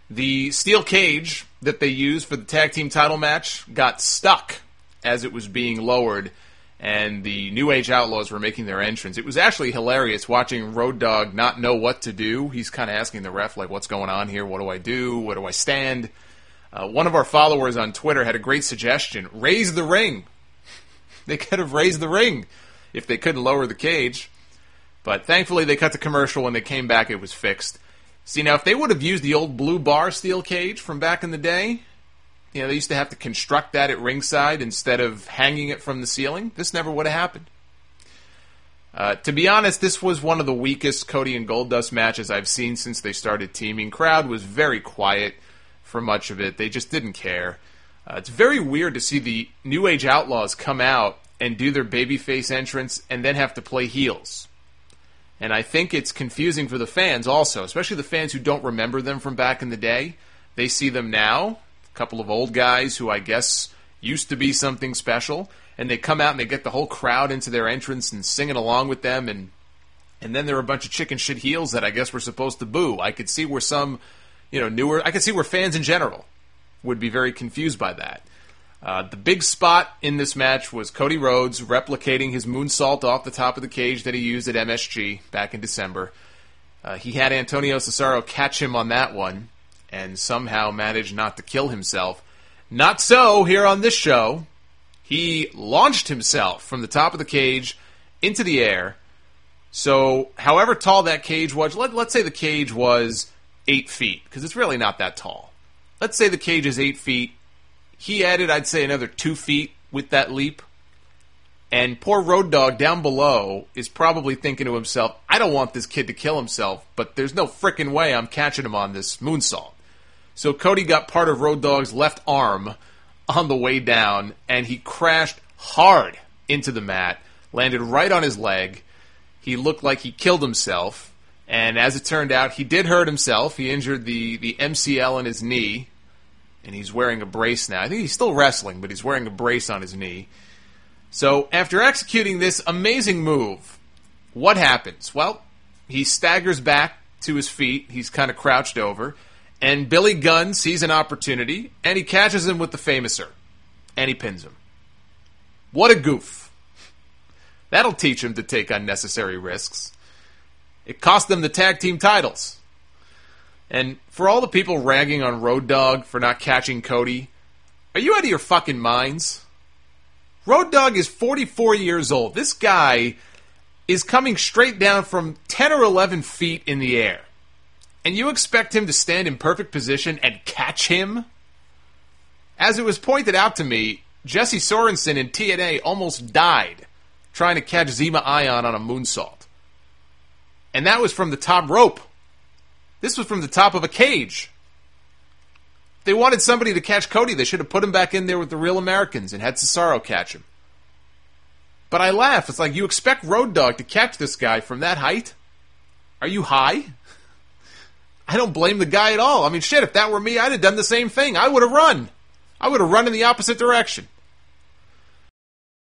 The steel cage that they used for the tag team title match got stuck as it was being lowered, and the New Age Outlaws were making their entrance. It was actually hilarious watching Road Dogg not know what to do. He's kind of asking the ref, like, what's going on here? What do I do? Where do I stand? One of our followers on Twitter had a great suggestion. Raise the ring. They could have raised the ring if they couldn't lower the cage. But thankfully, they cut the commercial. When they came back, it was fixed. See, now, if they would have used the old blue bar steel cage from back in the day, you know, they used to have to construct that at ringside instead of hanging it from the ceiling, this never would have happened. To be honest, this was one of the weakest Cody and Goldust matches I've seen since they started teaming. Crowd was very quiet for much of it. They just didn't care. It's very weird to see the New Age Outlaws come out and do their babyface entrance and then have to play heels. And I think it's confusing for the fans also, especially the fans who don't remember them from back in the day. They see them now, a couple of old guys who I guess used to be something special, and they come out and they get the whole crowd into their entrance and singing along with them, and then there are a bunch of chicken shit heels that I guess we're supposed to boo. I could see where some, I could see where fans in general would be very confused by that. The big spot in this match was Cody Rhodes replicating his moonsault off the top of the cage that he used at MSG back in December. He had Antonio Cesaro catch him on that one and somehow managed not to kill himself. Not so here on this show. He launched himself from the top of the cage into the air. So however tall that cage was, let's say the cage was 8 feet, because it's really not that tall. Let's say the cage is 8 feet. He added, I'd say, another 2 feet with that leap. And poor Road Dogg down below is probably thinking to himself, I don't want this kid to kill himself, but there's no frickin' way I'm catching him on this moonsault. So Cody got part of Road Dogg's left arm on the way down, and he crashed hard into the mat, landed right on his leg. He looked like he killed himself, and as it turned out, he did hurt himself. He injured the MCL in his knee, and he's wearing a brace now. I think he's still wrestling, but he's wearing a brace on his knee. So after executing this amazing move, what happens? Well, he staggers back to his feet. He's kind of crouched over. And Billy Gunn sees an opportunity, and he catches him with the Famouser. And he pins him. What a goof. That'll teach him to take unnecessary risks. It cost them the tag team titles. And for all the people ragging on Road Dogg for not catching Cody, are you out of your fucking minds? Road Dogg is 44 years old. This guy is coming straight down from 10 or 11 feet in the air. And you expect him to stand in perfect position and catch him? As it was pointed out to me, Jesse Sorensen in TNA almost died trying to catch Zema Ion on a moonsault. And that was from the top rope. This was from the top of a cage. If they wanted somebody to catch Cody, they should have put him back in there with the Real Americans and had Cesaro catch him. But I laugh. It's like, you expect Road Dogg to catch this guy from that height? Are you high? I don't blame the guy at all. I mean, shit, if that were me, I'd have done the same thing. I would have run. I would have run in the opposite direction.